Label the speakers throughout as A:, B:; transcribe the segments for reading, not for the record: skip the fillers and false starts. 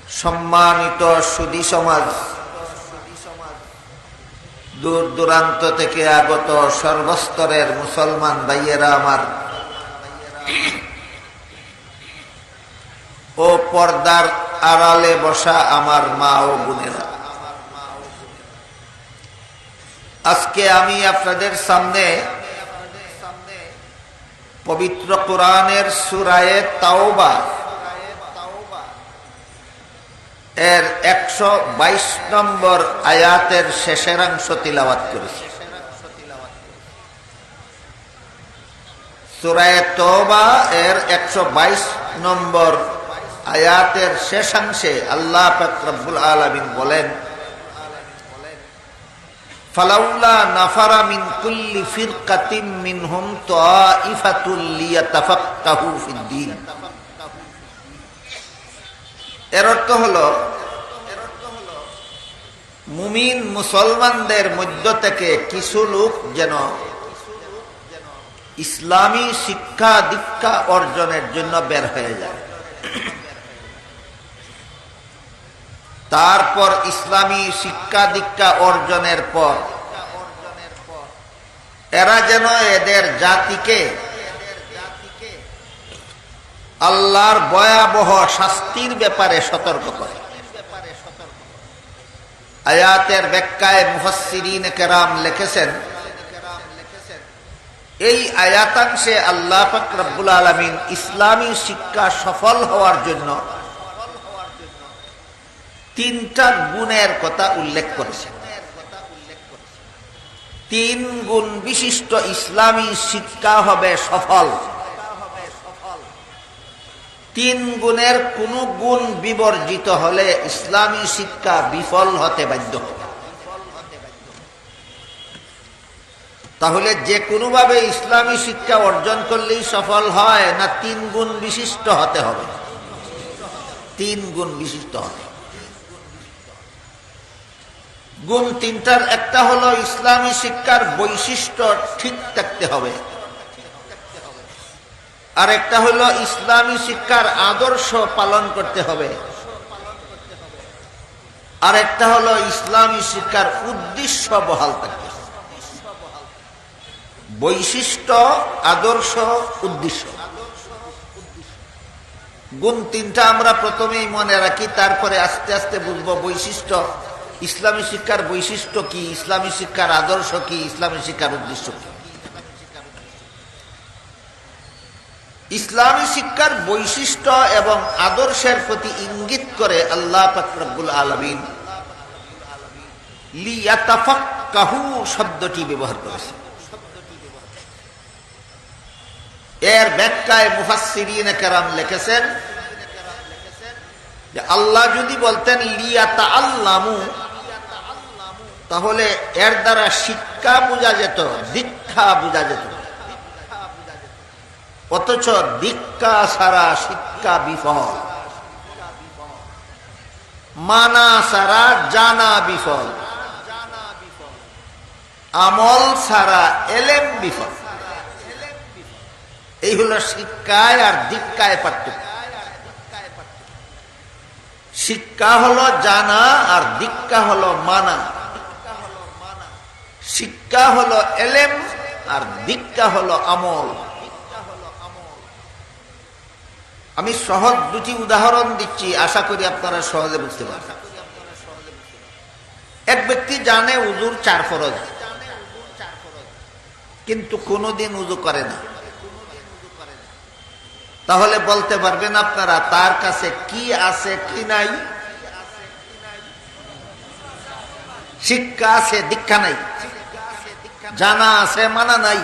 A: সম্মানিত সুধী সমাজ, দূর দূরান্ত থেকে আগত সর্বস্তরের মুসলমান ভাইয়েরা আমার ও পর্দার আড়ালে বসা আমার মা ও বোনেরা, আজকে আমি আপনাদের সামনে পবিত্র কোরআনের সূরায়ে তাওবা এর 122 নম্বর আয়াতের শেষের অংশ তিলাওয়াত করেছি। সূরায়ে তাওবা এর 122 নম্বর আয়াতের শেষাংশে আল্লাহ পাক রব্বুল আলামিন বলেন, ফালাউলা নাফারা মিন কুল্লি ফিরকাতিন মিনহুম তাইফাতুল লিয়াতাফাক্কাহু ফিদ্দীন। এর অর্থ হলো, মুমিন মুসলমানদের মধ্য থেকে কিছু লোক যেন ইসলামী শিক্ষা দীক্ষা অর্জনের জন্য বের হয়ে যায়, তারপর ইসলামী শিক্ষা দীক্ষা অর্জনের পর এরা যেন এদের জাতিকে আল্লাহর ভয়াবহ শাস্তির ব্যাপারে সতর্ক করে। আয়াতের ব্যাখ্যায় মুফাসসিরিন কেরাম লিখেছেন, এই আয়াতাংশে আল্লাহ পাক রব্বুল আলামিন ইসলামী শিক্ষা সফল হওয়ার জন্য তিনটা গুণের কথা উল্লেখ করেছেন। 3 গুণ বিশিষ্ট ইসলামী শিক্ষা হবে সফল। 3 গুণের কোন গুণ বিবর্জিত হলে ইসলামী শিক্ষা বিফল হতে বাধ্য হবে। তাহলে যে কোনোভাবে ইসলামী শিক্ষা অর্জন করলেই সফল হয় না 3 গুণ বিশিষ্ট হতে হবে? 3 গুণ বিশিষ্ট হবে। গুণ 3টার একটা হলো ইসলামী শিক্ষার বৈশিষ্ট্য ঠিক থাকতে হবে, আর একটা হলো ইসলামী শিক্ষার আদর্শ পালন করতে হবে, আর একটা হলো ইসলামী শিক্ষার উদ্দেশ্য বহাল থাকতে হবে। বৈশিষ্ট্য, আদর্শ, উদ্দেশ্য, গুণ 3টা আমরা প্রথমেই মনে রাখি, তারপরে আস্তে আস্তে বুঝবো বৈশিষ্ট্য, ইসলামী শিক্ষার বৈশিষ্ট্য কি, ইসলামী শিক্ষার আদর্শ কি, ইসলামী শিক্ষার উদ্দেশ্য কি। ইসলামী শিক্ষার বৈশিষ্ট্য এবং আদর্শের প্রতি ইঙ্গিত করে আল্লাহ পাক রব্বুল আলামিন লিয়াতাফাক্কাহু শব্দটি ব্যবহার করেছে। এর ব্যাখ্যায় মুফাসসিরিন কেরাম লিখেছেন যে আল্লাহ যদি বলতেন লিয়াতাআল্লামু, তাহলে এর দ্বারা শিক্ষা বোঝা যেত, দীক্ষা বোঝা যেত। অথচ দীক্ষা ছাড়া শিক্ষা বিফল, মানা ছাড়া জানা বিফল, আমল ছাড়া এলেম বিফল। এই হলো শিক্ষায় আর দীক্ষায় পার্থক্য। শিক্ষা হলো জানা আর দীক্ষা হলো মানা। শিক্ষা হলো এলেম আর দীক্ষা হলো আমল। আমি সহজ 2টি উদাহরণ দিচ্ছি, আশা করি আপনারা সহজে বুঝতে পারবেন। এক ব্যক্তি জানে উযুর 4 ফরজ, কিন্তু কোনোদিন উযু করে না। তাহলে বলতে পারবেন আপনারা তার কাছে কি আছে কি নাই? শিক্ষা আছে, দীক্ষা নাই। জানা আছে, মানা নাই।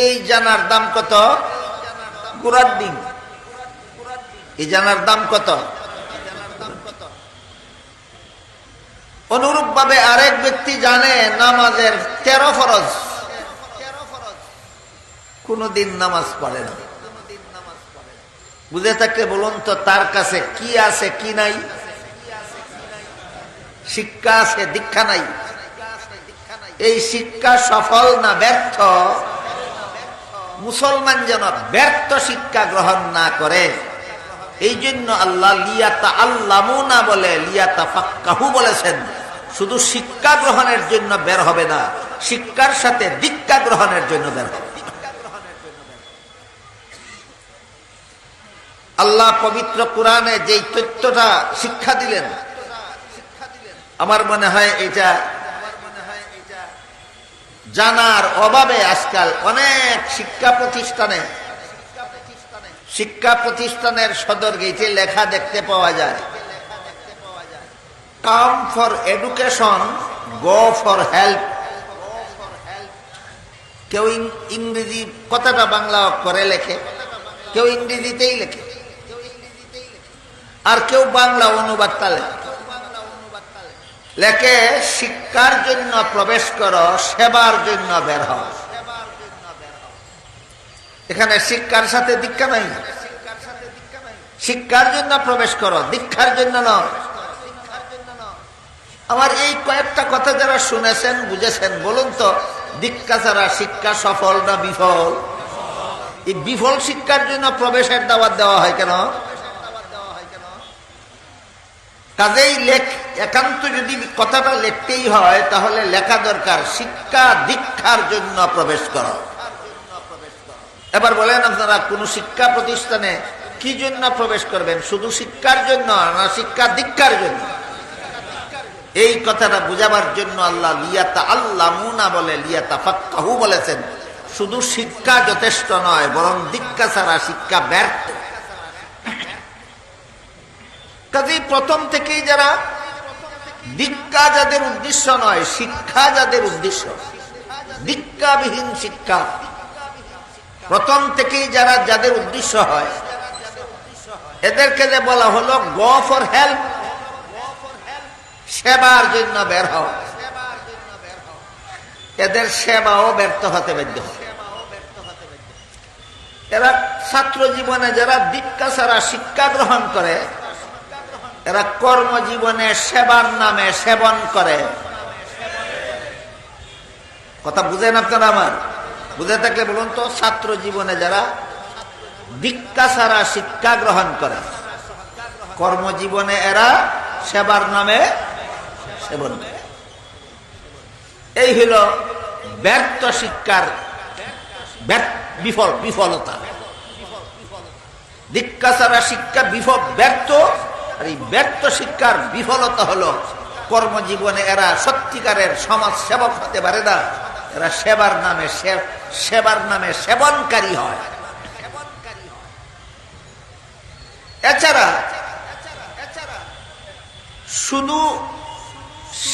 A: এই জানার দাম কত? গুড়ার ডিম। এই জানার দাম কত? অনুরূপ ভাবে আরেক ব্যক্তি জানে নামাজের 13 ফরজ, কোনদিন নামাজ পড়ে না। বুঝে থাকলে বলুন তো তার কাছে কি আছে কি নাই? শিক্ষা আছে, দীক্ষা নাই। এই শিক্ষা সফল না ব্যর্থ? মুসলমান যেন ব্যর্থ শিক্ষা গ্রহণ না করে, এই জন্য আল্লাহ লিয়াতাআল্লামুনা বলে লিয়াতাফাক্কাহু বলেছেন। শুধু শিক্ষা গ্রহণের জন্য বের হবে না, শিক্ষার সাথে দীক্ষা গ্রহণের জন্য বের হবে। আল্লাহ পবিত্র কোরআনে যেই তথ্যটা শিক্ষা দিলেন, আমার মনে হয় এটা জানার অভাবে আজকাল অনেক শিক্ষা প্রতিষ্ঠানের সদর গেটে লেখা দেখতে পাওয়া যায়, come for education, go for help. কেউ ইংরেজি কথাটা বাংলা করে লেখে, কেউ ইংরেজিতেই লেখে, আর কেউ বাংলা অনুবাদটা লেখে শিক্ষার জন্য প্রবেশ করো, সেবার জন্য বের হও। এখানে শিক্ষার সাথে দীক্ষা নাই। শিক্ষার জন্য প্রবেশ করো, দীক্ষার জন্য নয়। আমার এই কয়েকটা কথা যারা শুনেছেন, বুঝেছেন, বলুন তো দীক্ষা ছাড়া শিক্ষা সফল না বিফল? এই বিফল শিক্ষার জন্য প্রবেশের দাওয়াত দেওয়া হয় কেন? কাজেই একান্ত যদি কথাটা লিখতেই হয় তাহলে লেখা দরকার শিক্ষা দীক্ষার জন্য প্রবেশ করো। এবার বলেন আপনারা কোন শিক্ষা প্রতিষ্ঠানে কি জন্য প্রবেশ করবেন? শুধু শিক্ষার জন্য না শিক্ষা দীক্ষার জন্য? এই কথাটা বুঝাবার জন্য আল্লাহ লিয়াতাআল্লামুনা বলে লিয়াতাফাক্কাহু বলেছেন। শুধু শিক্ষা যথেষ্ট নয়, বরং দীক্ষা ছাড়া শিক্ষা ব্যর্থ। কাজেই প্রথম থেকেই যারা দীক্ষা যাদের উদ্দেশ্য নয়, শিক্ষা যাদের উদ্দেশ্য, দীক্ষাবিহীন শিক্ষা প্রথম থেকেই যাদের উদ্দেশ্য হয়, এদেরকে যে বলা হলো গো ফর হেল্প, সেবার জন্য বের হও, এদের সেবাও ব্যর্থ হতে বাধ্য। এরা ছাত্র জীবনে যারা দীক্ষা ছাড়া শিক্ষা গ্রহণ করে, এরা কর্মজীবনে সেবার নামে সেবন করে। কথা বুঝেন আপনারা? আমার বুঝে থাকলে বলুন তো, ছাত্র জীবনে যারা দীক্ষা ছাড়া শিক্ষা গ্রহণ করে, কর্মজীবনে এরা সেবার নামে সেবন করে। এই হল ব্যর্থ শিক্ষার বিফলতা। দীক্ষা ছাড়া শিক্ষা ব্যর্থ, আর এই ব্যর্থ শিক্ষার বিফলতা হলো কর্মজীবনে এরা সত্যিকারের সমাজ সেবক হতে পারে না, এরা সেবার নামে সেবনকারী হয়। এছাড়া শুধু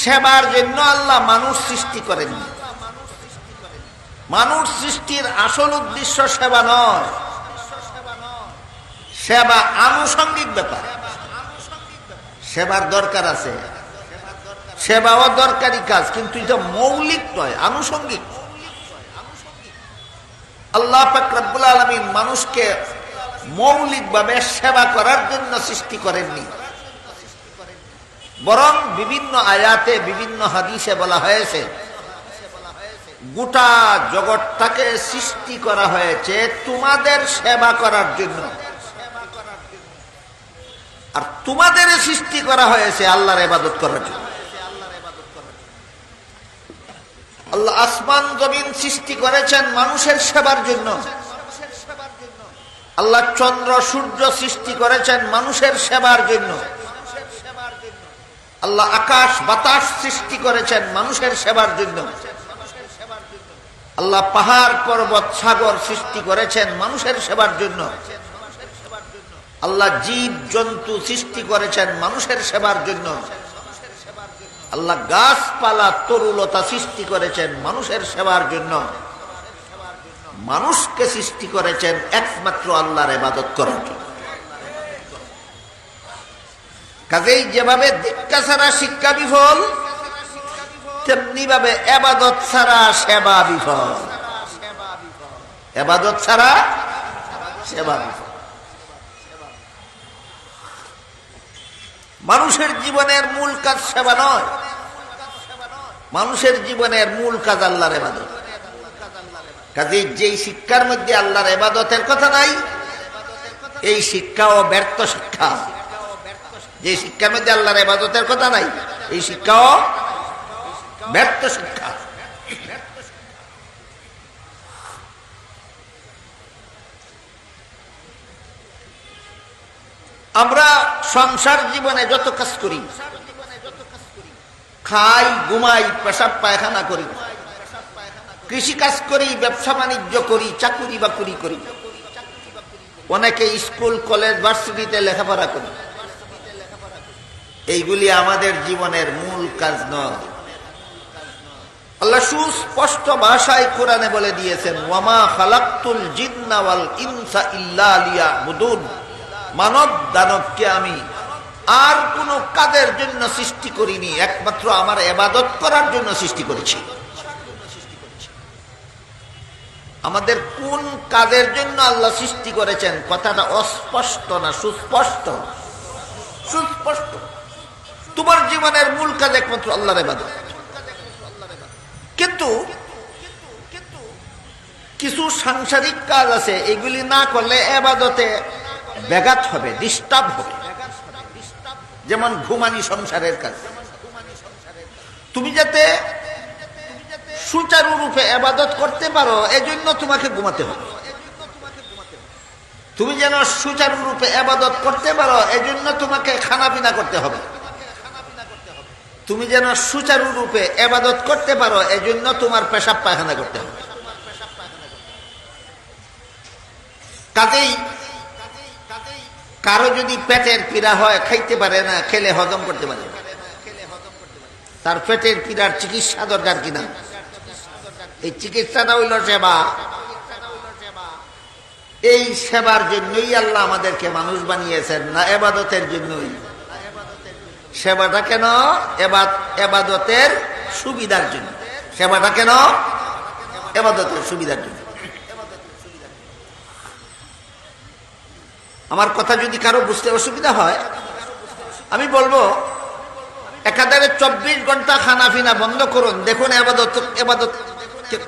A: সেবার জন্য আল্লাহ মানুষ সৃষ্টি করেননি। মানুষ সৃষ্টির আসল উদ্দেশ্য সেবা নয়, সেবা আনুষঙ্গিক ব্যাপার। সেবার দরকার আছে, সেবাও দরকারি কাজ, কিন্তু এটা মৌলিক নয়, আনুষঙ্গিক। আল্লাহ পাক রব্বুল আলামিন মানুষকে মৌলিকভাবে সেবা করার জন্য সৃষ্টি করেননি, বরং বিভিন্ন আয়াতে বিভিন্ন হাদিসে বলা হয়েছে গোটা জগৎটাকে সৃষ্টি করা হয়েছে তোমাদের সেবা করার জন্য, আর তোমাদের সৃষ্টি করা হয়েছে আল্লাহর ইবাদত করার জন্য। আল্লাহ আসমান জমিন সৃষ্টি করেছেন মানুষের সেবার জন্য। আল্লাহ চন্দ্র সূর্য সৃষ্টি করেছেন মানুষের সেবার জন্য। আল্লাহ আকাশ বাতাস সৃষ্টি করেছেন মানুষের সেবার জন্য। আল্লাহ পাহাড় পর্বত সাগর সৃষ্টি করেছেন মানুষের সেবার জন্য। আল্লাহ জীব জন্তু সৃষ্টি করেছেন মানুষের সেবার জন্য। আল্লাহ গাছপালা তরুলতা সৃষ্টি করেছেন মানুষের সেবার জন্য। মানুষকে সৃষ্টি করেছেন একমাত্র আল্লাহর ইবাদত করার জন্য। কাজেই যেভাবে দীক্ষা ছাড়া শিক্ষা বিফল, তেমনি ভাবে ইবাদত ছাড়া সেবা বিফল। ইবাদত ছাড়া সেবা বিফল। মানুষের জীবনের মূল কাজ সেবা নয়, মানুষের জীবনের মূল কাজ আল্লাহর ইবাদত। কাজেই যেই শিক্ষার মধ্যে আল্লাহর ইবাদতের কথা নাই, এই শিক্ষাও ব্যর্থ শিক্ষা। যে শিক্ষার মধ্যে আল্লাহর ইবাদতের কথা নাই, এই শিক্ষাও ব্যর্থ শিক্ষা। আমরা সংসার জীবনে যত কাজ করি, খাই, ঘুমাই, পেশাব পায়খানা করি, কৃষি কাজ করি, ব্যবসা বাণিজ্য করি, চাকুরি বাকুরি করি, অনেকে স্কুল কলেজ ভার্সিটিতে লেখাপড়া করি, এইগুলি আমাদের জীবনের মূল কাজ নয়। আল্লাহ সুস্পষ্ট ভাষায় কোরআনে বলে দিয়েছেন, ওয়ামা খালাকতুল জিন্না ওয়াল ইনসা ইল্লা লিয়াবুদুন, মানব দানবকে আমি আর কোন কাজের জন্য সৃষ্টি করিনি, একমাত্র আমার ইবাদত করার জন্য সৃষ্টি করেছি। আমাদের কোন কাজের জন্য আল্লাহ সৃষ্টি করেছেন কথাটা অস্পষ্ট না, সুস্পষ্ট। সুস্পষ্ট। তোমার জীবনের মূল কাজ একমাত্র আল্লাহর ইবাদত। কিন্তু কিছু সাংসারিক কাজ আছে, এগুলি না করলে ইবাদতে ব্যাঘাত হবে, ডিস্টার্ব হবে। যেমন ঘুমানি সংসারের কাজ। তুমি যাতে সুচারুরূপে ইবাদত করতে পারো এজন্য তোমাকে ঘুমাতে হবে। তুমি যেন সুচারুরূপে ইবাদত করতে পারো এজন্য তোমাকে খানা পিনা করতে হবে। তুমি যেন সুচারুরূপে ইবাদত করতে পারো এজন্য তোমার পেশাব পায়খানা করতে হবে। কাজেই কারো যদি পেটের পীড়া হয়, খাইতে পারে না, খেলে হজম করতে পারে না, তার পেটের পীড়ার চিকিৎসা দরকার কিনা? এই চিকিৎসাটা হইল সেবা। এই সেবার জন্যই আল্লাহ আমাদেরকে মানুষ বানিয়েছেন, না ইবাদতের জন্যই। সেবাটা কেন? ইবাদতের সুবিধার জন্য। সেবাটা কেন? ইবাদতের সুবিধার জন্য। আমার কথা যদি কারো বুঝতে অসুবিধা হয়, আমি বলবো একাধারে 24 ঘন্টা খানা পিনা বন্ধ করুন, দেখুন ইবাদত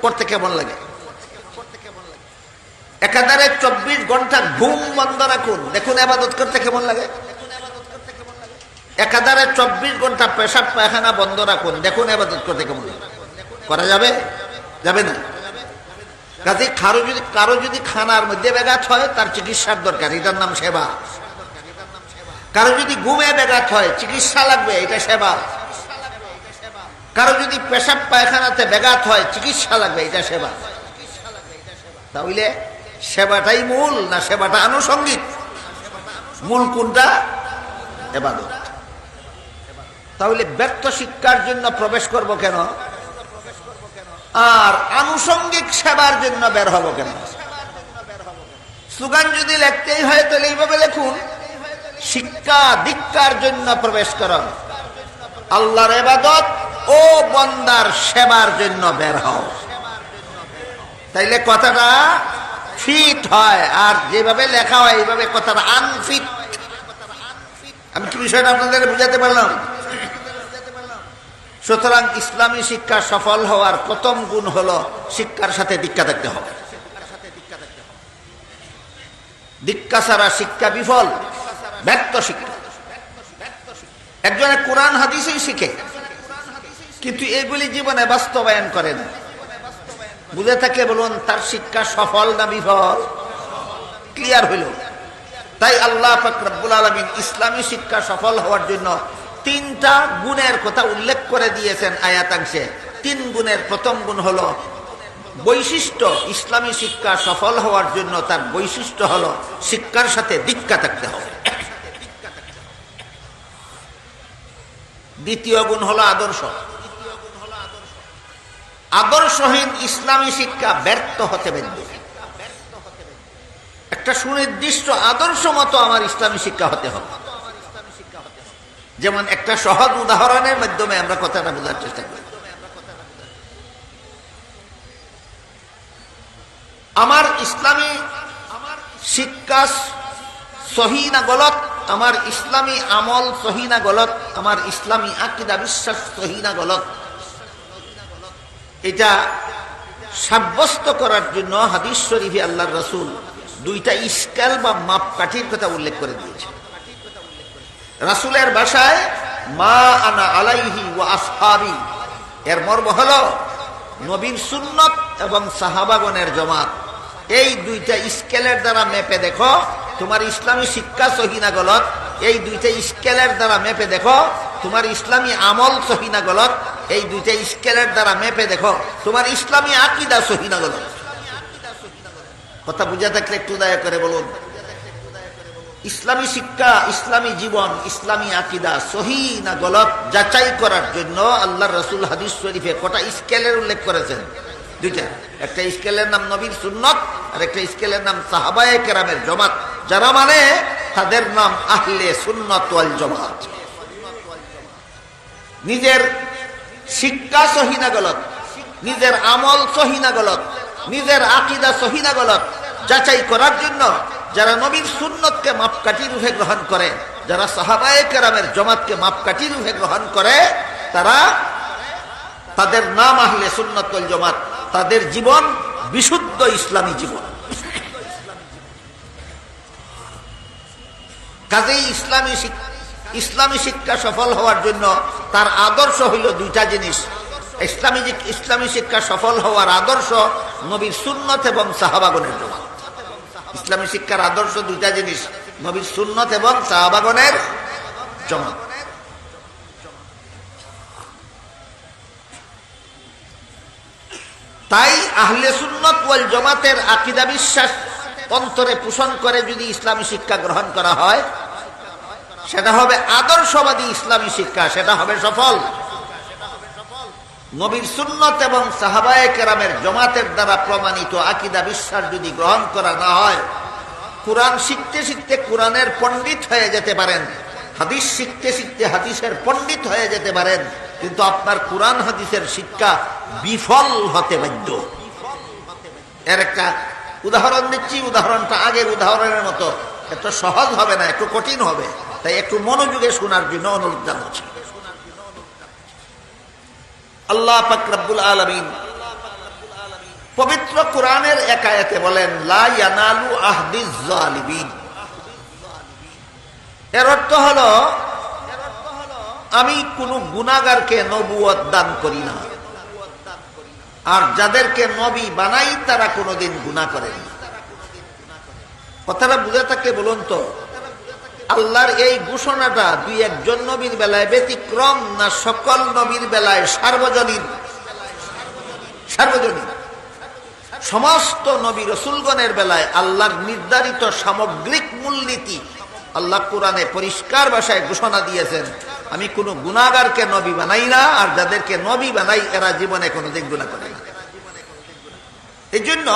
A: করতে কেমন লাগে। একাধারে 24 ঘন্টা ঘুম বন্ধ রাখুন, দেখুন ইবাদত করতে কেমন লাগে। একাধারে 24 ঘন্টা পেশাব পায়খানা বন্ধ রাখুন, দেখুন ইবাদত করতে কেমন লাগে। করা যাবে? যাবে না। কাজে কারো যদি খানার মধ্যে ব্যাঘাত হয়, তার চিকিৎসার দরকার, এটার নাম সেবা। কারো যদি ঘুমে ব্যাঘাত হয়, চিকিৎসা লাগবে, এটা সেবা। কারো যদি পেশাব পায়খানাতে ব্যাঘাত হয়, চিকিৎসা লাগবে, এটা সেবা। তাহলে সেবাটাই মূল না সেবাটা আনুষঙ্গিক? মূল কোনটা? ইবাদত। তাহলে ব্যর্থ শিক্ষার জন্য প্রবেশ করব কেন, আর আনুষঙ্গিক সেবার জন্য বের হব কেন? স্লোগান যদি লিখতেই হয় তাহলে এইভাবে লিখুন, শিক্ষা দীক্ষার জন্য প্রবেশ কর, আল্লাহর ইবাদত ও বান্দার সেবার জন্য বের হও। তাইলে কথাটা ফিট হয়। আর যেভাবে লেখা হয় এইভাবে কথাটা আনফিট। আমি কি বিষয়টা আপনাদের বুঝাতে পারলাম? সুতরাং ইসলামী শিক্ষা সফল হওয়ার প্রথম গুণ হলো শিক্ষার সাথে দীক্ষা থাকতে হবে। দীক্ষা ছাড়া শিক্ষা বিফল, ব্যর্থ শিক্ষা। একজনে কোরআন হাদিসই শিখে কিন্তু এগুলি জীবনে বাস্তবায়ন করে না, বুঝে থাকলে বলুন তার শিক্ষা সফল না বিফল? ক্লিয়ার হইল? তাই আল্লাহ পাক রব্বুল আলামিন ইসলামী শিক্ষা সফল হওয়ার জন্য 3টা গুণের কথা উল্লেখ করে দিয়েছেন আয়াতাংশে। 3 গুণের প্রথম গুণ হলো বৈশিষ্ট্য। ইসলামী শিক্ষা সফল হওয়ার জন্য তার বৈশিষ্ট্য হলো শিক্ষার সাথে দীক্ষা থাকতে হবে। দ্বিতীয় গুণ হলো আদর্শ। আদর্শহীন ইসলামী শিক্ষা ব্যর্থ হতে বাধ্য। একটা সুনির্দিষ্ট আদর্শ মতো আমার ইসলামী শিক্ষা হতে হবে। যেমন একটা সহজ উদাহরণের মাধ্যমে আমরা কথাটা বোঝার চেষ্টা করি। আমার ইসলামী শিক্ষা সহি না গলত, আমার ইসলামী আমল সহি না গলত, আমার ইসলামী আকীদা বিশ্বাস সহি না গলত, এটা সাব্যস্ত করার জন্য হাদিস শরীফে আল্লাহর রাসূল দুইটা স্কেল বা মাপকাঠির কথা উল্লেখ করে দিয়েছে। রাসূলের ভাষায় মা আনা আলাইহি ওয়া আসহাবি, এর মর্ম হলো নবীর সুন্নত এবং সাহাবাগণের জমাত। এই দুইটা স্কেলের দ্বারা মেপে দেখো তোমার ইসলামী শিক্ষা সহি না গলত। এই দুইটা স্কেলের দ্বারা মেপে দেখো তোমার ইসলামী আমল সহি না গলত। এই দুইটা স্কেলের দ্বারা মেপে দেখো তোমার ইসলামী আকীদা সহি না গলত। কথা বুঝা থাকলে একটু দয়া করে বলুন। ইসলামী শিক্ষা, ইসলামী জীবন, ইসলামী আকীদা সহি না গলত যাচাই করার জন্য আল্লাহর রাসূল হাদিস শরীফে কটা স্কেলের উল্লেখ করেছেন? দুইটা। একটা স্কেলের নাম নবীর সুন্নত, আর একটা স্কেলের নাম সাহাবায়ে কেরামের জমাত। যারা মানে তাদের নাম আহলে সুন্নাত ওয়াল জামাত। নিজের শিক্ষা সহি না গলত, নিজের আমল সহি না গলত, নিজের আকীদা সহি না গলত যাচাই করার জন্য যারা নবীর সুন্নতকে মাপকাঠি রূপে গ্রহণ করে, যারা সাহাবায়ে কেরামের জমাতকে মাপকাঠি রূপে গ্রহণ করে, তাদের নাম আহলে সুন্নাত ওয়াল জামাত। তাদের জীবন বিশুদ্ধ ইসলামী জীবন। কাজেই ইসলামী শিক্ষা সফল হওয়ার জন্য তার আদর্শ হইল দুইটা জিনিস। ইসলামী শিক্ষা সফল হওয়ার আদর্শ নবীর সুন্নত এবং সাহাবাগণের জমাত। ইসলামী শিক্ষার আদর্শ দুইটা জিনিস, নবীর সুন্নত এবং সাহাবাগণের জমাত। তাই আহলে সুন্নাত ওয়াল জামাতের আকীদা বিশ্বাস অন্তরে পোষণ করে যদি ইসলামী শিক্ষা গ্রহণ করা হয়, সেটা হবে আদর্শবাদী ইসলামী শিক্ষা, সেটা হবে সফল। নবীর সুন্নত এবং সাহাবায়ে কেরামের জমাতের দ্বারা প্রমাণিত আকীদা বিশ্বাস যদি গ্রহণ করা না হয়, কুরআন শিখতে শিখতে কুরআনের পণ্ডিত হয়ে যেতে পারেন, হাদিস শিখতে শিখতে হাদিসের পণ্ডিত হয়ে যেতে পারেন, কিন্তু আপনার কুরআন হাদিসের শিক্ষা বিফল হতে বাধ্য। এর একটা উদাহরণ দিচ্ছি, উদাহরণটা আগের উদাহরণের মতো এত সহজ হবে না, একটু কঠিন হবে, তাই একটু মনোযোগে শোনার জন্য অনুরোধ জানাচ্ছি। আল্লাহ পাক রব্বুল আলামিন পবিত্র কুরআনের এক আয়াতে বলেন, লা ইয়ানালু আহদিজ জালিমিন। এর অর্থ হলো আমি কোন গুনাহগারকে নবুয়ত দান করি না, আর যাদেরকে নবী বানাই তারা কোনোদিন গুনাহ করেন না। কথাটা বুঝে থাকলে বলুন তো, আল্লাহর এই ঘোষণাটা দুই একজন নবীর বেলায় ব্যতিক্রম, না সকল নবীর বেলায় সার্বজনীন? সার্বজনীন। সমস্ত নবী রাসূলগণের বেলায় আল্লাহর নির্ধারিত সামগ্রিক মূলনীতি আল্লাহ কোরআনে পরিষ্কার ভাষায় ঘোষণা দিয়েছেন, আমি কোন গুনাহগারকে নবী বানাই না, আর যাদেরকে নবী বানাই এরা জীবনে কোনোদিন গুনাহ করে না। এই জন্য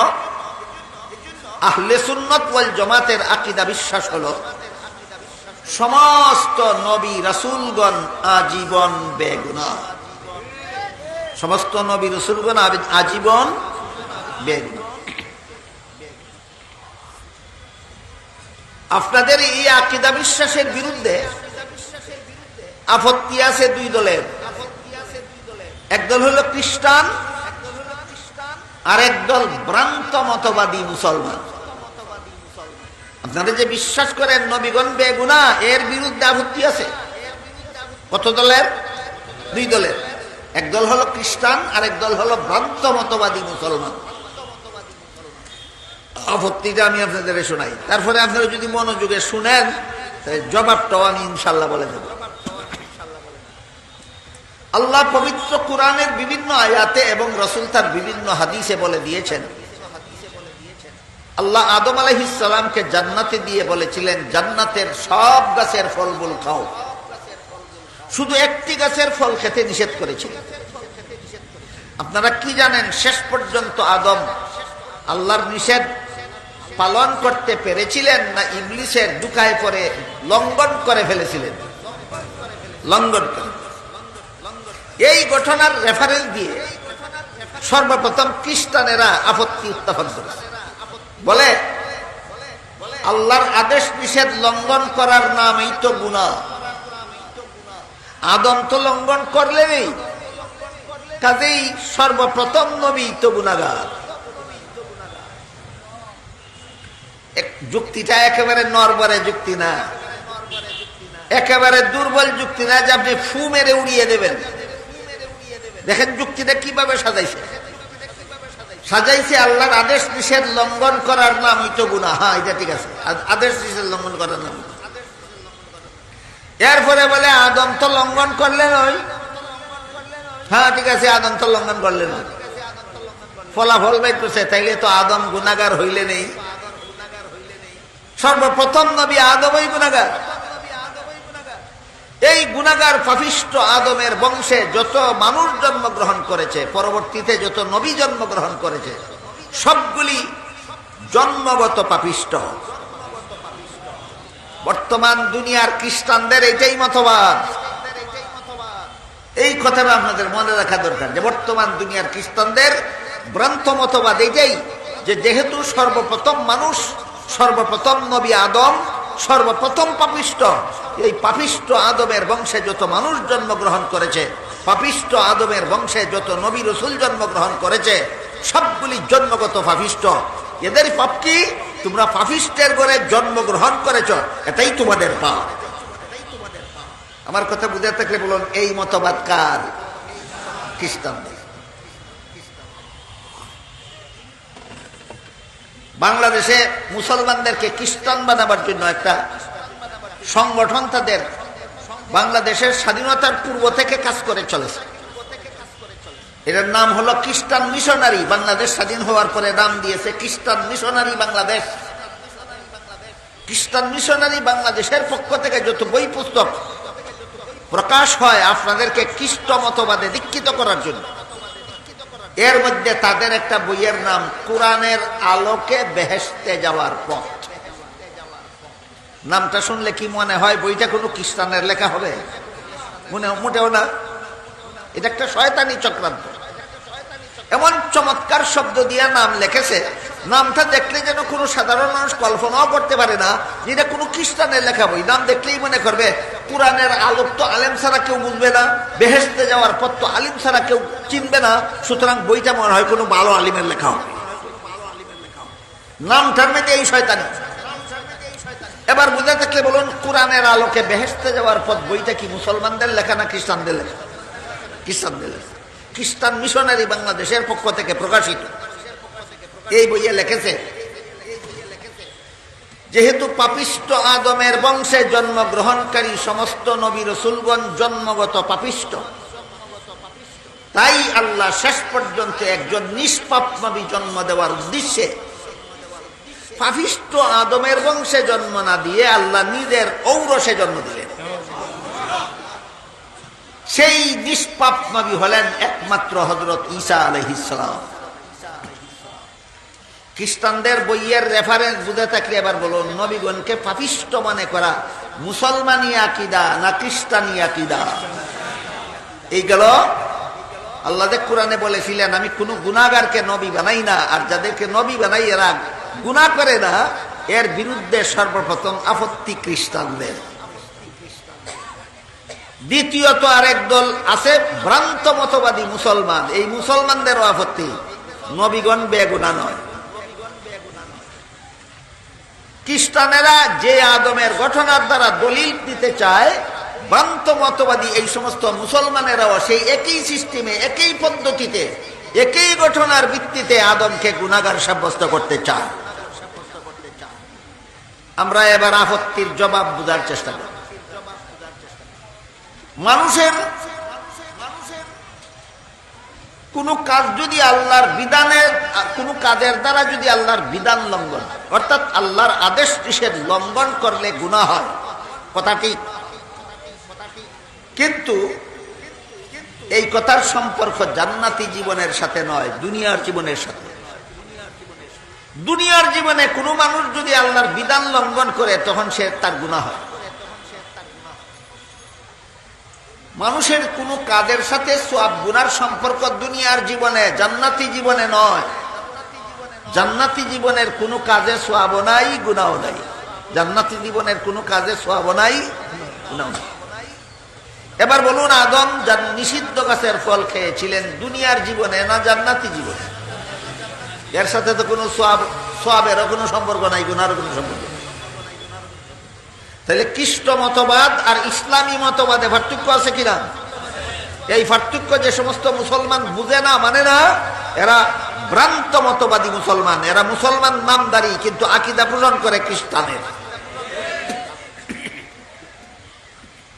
A: আহলে সুন্নাত ওয়াল জামাতের আকীদা বিশ্বাস হলো সমস্ত নবী রাসূলগণ আজীবন বেগুনাহ। সমস্ত নবী রাসূলগণ আজীবন বেগুনাহ। আপনাদের এই আকীদা বিশ্বাসের বিরুদ্ধে আপত্তি আছে দুই দলের। একদল হলো খ্রিস্টান, আর একদল ভ্রান্ত মতবাদী মুসলমান। আপনারা যে বিশ্বাস করেন নবীগণ বেগুনাহ, এর বিরুদ্ধে আপত্তি আছে। কত দলের? দুই দলের। একদল হলো খ্রিস্টান, আর একদল হলো ভ্রান্ত মতবাদী মুসলমান। আপত্তিটা আমি আপনাদের শোনাই, তারপরে আপনারা যদি মনোযোগে শুনেন জবাবটাও আমি ইনশাল্লাহ বলে দেব। আল্লাহ পবিত্র কুরআনের বিভিন্ন আয়াতে এবং রাসূল তার বিভিন্ন হাদিসে বলে দিয়েছেন, আল্লাহ আদম আলাইহিস সালামকে জান্নাতে দিয়ে বলেছিলেন জান্নাতের সব গাছের ফলমূল খাও, শুধু একটি গাছের ফল খেতে নিষেধ করেছিলেন। আপনারা কি জানেন শেষ পর্যন্ত আদম আল্লাহর নিষেধ পালন করতে পেরেছিলেন, না ইবলিসের দুকায় পরে লঙ্ঘন করে ফেলেছিলেন? লঙ্ঘন করে। এই ঘটনার রেফারেন্স দিয়ে সর্বপ্রথম খ্রিস্টানেরা আপত্তি উত্থাপন করে বলে, আল্লাহর আদেশ নিষেধ লঙ্ঘন করার নামই তো গুনাহ। আদম তো লঙ্ঘন করলেনই, কাজেই সর্বপ্রথম নবী তো গুনাহগার। যুক্তিটা একেবারে নরবরে যুক্তি না, একেবারে দুর্বল যুক্তি না যে আপনি ফু মেরে উড়িয়ে দেবেন। দেখেন যুক্তিটা কিভাবে সাজাইছে। সাজাইছে আল্লাহর আদেশ নিষেধ লঙ্ঘন করার নামই তো গুনাহ। হ্যাঁ, এটা ঠিক আছে, আদেশ নিষেধ লঙ্ঘন করার নাম। এরপরে বলে আদম তো লঙ্ঘন করলেন ওই। হ্যাঁ ঠিক আছে, আদম তো লঙ্ঘন করলেন, ফলাফল বের করছে, তাইলে তো আদম গুনাহগার হইলে নেই। সর্বপ্রথম নবী আদমই গুনাহগার। এই গুনাহগার পাপিষ্ঠ আদমের বংশে যত মানুষ জন্মগ্রহণ করেছে, পরবর্তীতে যত নবী জন্মগ্রহণ করেছে, সবগুলি জন্মগত পাপিষ্ঠ। বর্তমান দুনিয়ার খ্রিস্টানদের এইটাই মতবাদ। এই কথাটা আপনাদের মনে রাখা দরকার যে বর্তমান দুনিয়ার খ্রিস্টানদের ভ্রান্ত মতবাদ এইটাই, যে যেহেতু সর্বপ্রথম মানুষ, সর্বপ্রথম নবী আদম, সর্বপ্রথম পাপিষ্ঠ, এই পাপিষ্ঠ আদমের বংশে যত মানুষ জন্মগ্রহণ করেছে, পাপিষ্ঠ আদমের বংশে যত নবী রসুল জন্মগ্রহণ করেছে, সবগুলি জন্মগত পাপিষ্ঠ। এদের পাপ কি? তোমরা পাপিষ্টের ঘরে জন্মগ্রহণ করেছ, এটাই তোমাদের পাপ। আমার কথা বুঝে থাকলে বলুন, এই মতবাদ কার? খ্রিস্টানদের। বাংলাদেশে মুসলমানদেরকে খ্রিস্টান বানাবার জন্য একটা সংগঠন তাদের বাংলাদেশের স্বাধীনতার পূর্ব থেকে কাজ করে চলেছে। এটার নাম হলো খ্রিস্টান মিশনারি। বাংলাদেশ স্বাধীন হওয়ার পরে নাম দিয়েছে খ্রিস্টান মিশনারি বাংলাদেশ। খ্রিস্টান মিশনারি বাংলাদেশের পক্ষ থেকে যত বই পুস্তক প্রকাশ হয় আপনাদেরকে খ্রিস্ট মতবাদে দীক্ষিত করার জন্য, এর মধ্যে তাদের একটা বইয়ের নাম কোরআনের আলোকে বেহেশতে যাওয়ার পথ। নামটা শুনলে কি মনে হয় বইটা কোনো খ্রিস্টানের লেখা হবে? মোটেও না। এটা একটা শয়তানি চক্রান্ত। এমন চমৎকার শব্দ দিয়ে নাম লিখেছে, নামটা দেখলে যেন কোনো সাধারণ মানুষ কল্পনাও করতে পারে না যে এটা কোনো খ্রিস্টানের লেখা বই। নাম দেখলেই মনে করবে কোরআনের আলোক তো আলেম ছাড়া কেউ বুঝবে না, বেহেশতে যাওয়ার পথ তো আলিম ছাড়া কেউ চিনবে না, সুতরাং বইটা মনে হয় কোনো ভালো আলিমের লেখা হবে। নামটার মধ্যে এই শয়তানি। এবার বুঝে থাকলে বলুন, কোরআনের আলোকে বেহেশতে যাওয়ার পথ বইটা কি মুসলমানদের লেখা না খ্রিস্টানদের লেখা? খ্রিস্টানদের লেখা। খ্রিস্টান মিশনারি বাংলাদেশের পক্ষ থেকে প্রকাশিত এই বইয়ে লিখেছে, যেহেতু পাপিষ্ঠ আদমের বংশে জন্মগ্রহণকারী সমস্ত নবী রাসূলগণ জন্মগত পাপিষ্ঠ, তাই আল্লাহ শেষ পর্যন্ত একজন নিষ্পাপ নবী জন্ম দেওয়ার উদ্দেশ্যে পাপিষ্ঠ আদমের বংশে জন্ম না দিয়ে আল্লাহ নিজের ঔরসে জন্ম দিলেন। সেই নিষ্পাপ নবী হলেন একমাত্র হযরত ঈসা আলাইহিস সালাম। খ্রিস্টানদের বইয়ের রেফারেন্স বুঝে থাকলে এবার বলুন, নবীগণকে পাপিষ্ঠ মনে করা মুসলমানি আকীদা না খ্রিস্টানি আকীদা? এই গেল। আল্লাহ যে কোরআনে বলেছিলেন, আমি কোনো গুনাহগারকে নবী বানাই না, আর যাদেরকে নবী বানাই এরা গুনাহ করে না, এর বিরুদ্ধে সর্বপ্রথম আপত্তি খ্রিস্টানদের। দ্বিতীয়ত আরেক দল আছে ভ্রান্ত মতবাদী মুসলমান, এই মুসলমানদেরও আপত্তি, নবীগণ বেগুনাহ নয়। খ্রিস্টানেরা যে আদমের ঘটনার দ্বারা দলিল দিতে চায়, ভ্রান্ত মতবাদী এই সমস্ত মুসলমানেরাও সেই একই সিস্টেমে, একই পদ্ধতিতে, একই ঘটনার ভিত্তিতে আদমকে গুনাহগার সাব্যস্ত করতে চায়। আমরা এবার আপত্তির জবাব বোঝার চেষ্টা করি। মানুষের কোন কাজ যদি আল্লাহর বিধানের, কোন কাজের দ্বারা যদি আল্লাহর বিধান লঙ্ঘন, অর্থাৎ আল্লাহর আদেশ নিষেধ লঙ্ঘন করলে গুনাহ হয়, কথা ঠিক। কিন্তু এই কথার সম্পর্ক জান্নাতি জীবনের সাথে নয়, দুনিয়ার জীবনের সাথে। দুনিয়ার জীবনে কোনো মানুষ যদি আল্লাহর বিধান লঙ্ঘন করে, তখন সে তার গুনাহ হয়। মানুষের কোনো কাজের সাথে সওয়াব গুনার সম্পর্ক দুনিয়ার জীবনে, জান্নাতি জীবনে নয়। জান্নাতি জীবনের কোনো কাজে সওয়াবও নাই, গুনাহও নাই। জান্নাতি জীবনের কোনো কাজে সওয়াবও নাই, গুনাহও নাই। এবার বলুন, আদম নিষিদ্ধ গাছের ফল খেয়েছিলেন দুনিয়ার জীবনে না জান্নাতি জীবনে? এর সাথে তো কোনো সওয়াবেরও কোনো সম্পর্ক নাই, গুনারও কোনো সম্পর্ক নাই। তাহলে খ্রিস্ট মতবাদ আর ইসলামী মতবাদে পার্থক্য আছে কিনা? এই পার্থক্য যে সমস্ত মুসলমান বুঝে না, মানে না, এরা ভ্রান্ত মতবাদী মুসলমান। এরা মুসলমান নামদারি, কিন্তু আকীদা পোষণ করে খ্রিস্টানের।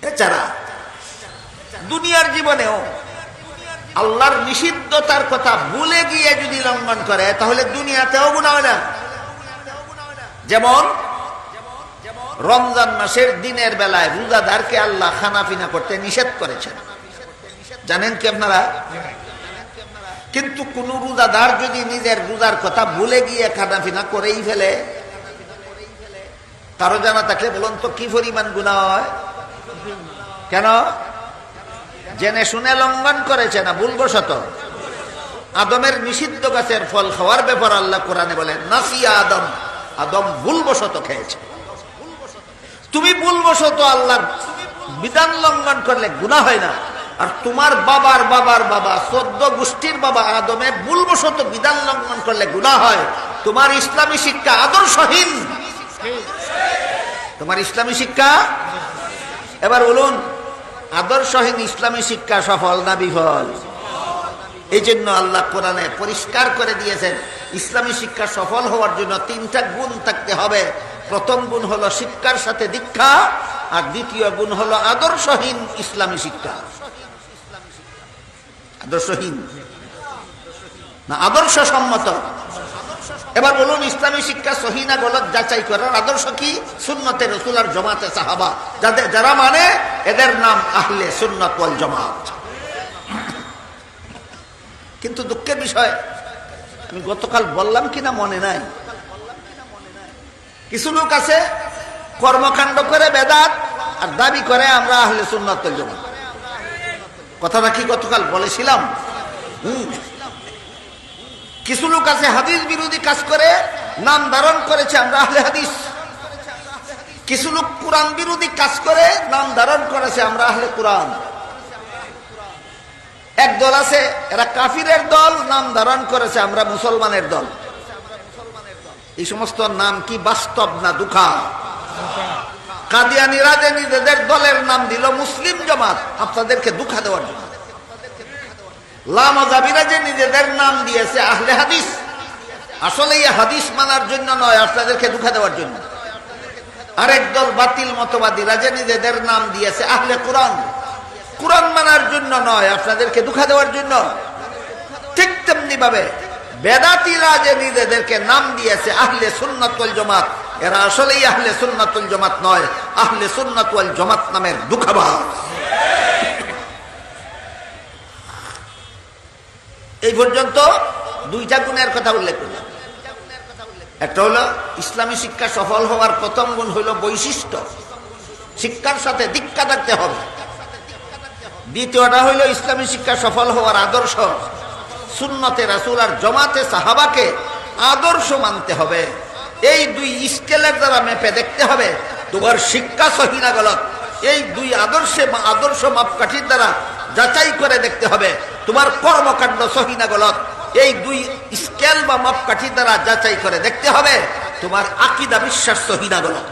A: এছাড়া দুনিয়ার জীবনেও আল্লাহর নিষিদ্ধতার কথা ভুলে গিয়ে যদি লঙ্ঘন করে, তাহলে দুনিয়াতেও গুনাহ হয় না। যেমন রমজান মাসের দিনের বেলায় রোজাদারকে আল্লাহ খানাপিনা করতে নিষেধ করেছেন, জানেন কি আপনারা? কিন্তু কোন রোজাদার যদি নিজের রোজার কথা ভুলে গিয়ে খানাপিনা করেই ফেলে, কারো জানা থাকলে বলুন তো কি পরিমাণ গুনাহ হয়? কেন? জেনে শুনে লঙ্ঘন করেছে না ভুলবশত। আদমের নিষিদ্ধ গাছের ফল খাওয়ার ব্যাপার আল্লাহ কোরআনে বলেন নাসিয়া আদম, আদম ভুলবশত খেয়েছে। তুমি ভুলবশত আল্লাহর বিধান লঙ্ঘন করলে গুনাহ হয় না, আর তোমার বাবার বাবার বাবা 14 গোষ্ঠীর বাবা আদমে ভুলবশত বিধান লঙ্ঘন করলে গুনাহ হয়। তোমার ইসলামী শিক্ষা আদর্শহীন, তোমার ইসলামী শিক্ষা। এবার বলুন, আদর্শহীন ইসলামী শিক্ষা সফল না বিফল? এই জন্য আল্লাহ কোরআনে পরিষ্কার করে দিয়েছেন, ইসলামী শিক্ষা সফল হওয়ার জন্য 3টা গুণ থাকতে হবে। প্রথম গুণ হলো শিক্ষার সাথে দীক্ষা, আর দ্বিতীয় গুণ হলো আদর্শহীন ইসলামী শিক্ষা। আদর্শহীন না আদর্শ সম্মত? এবার বলুন, ইসলামী শিক্ষা সহি না গলত যাচাই করার আদর্শ কি? সুন্নতে রাসূল আর জামাতে সাহাবা, যারা মানে এদের নাম আহলে সুন্নাত ওয়াল জামাত। কিন্তু দুঃখের বিষয়, আমি গতকাল বললাম কিনা মনে নাই, কিছু লোক আছে কর্মকাণ্ড করে বেদাত আর দাবি করে আমরা আহলে সুন্নাত ওয়াল জামাত। কথাটা কি গতকাল বলেছিলাম? কিছু লোক আছে হাদিস বিরোধী কাজ করে নাম ধারণ করেছে আমরা আহলে হাদিস। কিছু লোক কোরআন বিরোধী কাজ করে নাম ধারণ করেছে আমরা আহলে কোরআন। এক দল আছে এরা কাফিরের দল, নাম ধারণ করেছে আমরা মুসলমানের দল। এই সমস্ত নাম কি বাস্তব না দুঃখা? কাদিয়ানীরা যে নিজেদের দলের নাম দিল মুসলিম জামাত, আপনাদেরকে দুঃখা দেওয়ার জন্য। লামাযাবিরা যে নিজেদের নাম দিয়েছে আহলে হাদিস, আসলে এই হাদিস মানার জন্য নয়, আপনাদেরকে দুঃখা দেওয়ার জন্য। আরেক দল বাতিল মতবাদীরা যে নিজেদের নাম দিয়েছে আহলে কোরআন, কোরআন মানার জন্য নয়, আপনাদেরকে দুঃখা দেওয়ার জন্য। ঠিক তেমনি ভাবে বেদাতীরা যে নিজেদেরকে নাম দিয়েছে আহলে সুন্নাত ওয়াল জামাত, এরা আসলেই আহলে সুন্নাত ওয়াল জামাত নয়, আহলে সুন্নাত ওয়াল জামাত নামের দুঃখাবাজ। এই পর্যন্ত 2টা গুণের কথা উল্লেখ করলাম। একটা হলো ইসলামী শিক্ষা সফল হওয়ার প্রথম গুণ হলো বৈশিষ্ট্য, শিক্ষার সাথে দীক্ষা থাকতে হবে। দ্বিতীয়টা হলো ইসলামী শিক্ষা সফল হওয়ার আদর্শ, সুন্নতে রাসূল আর জামাতে সাহাবাকে আদর্শ মানতে হবে। এই 2 স্কেলের দ্বারা মেপে দেখতে হবে তোমার শিক্ষা সহি না গলত। এই 2 আদর্শ মাপকাঠির দ্বারা যাচাই করে দেখতে হবে তোমার কর্মকাণ্ড সহি না গলত। এই 2 স্কেল বা মাপকাঠির দ্বারা যাচাই করে দেখতে হবে তোমার আকীদা বিশ্বাস সহি না গলত।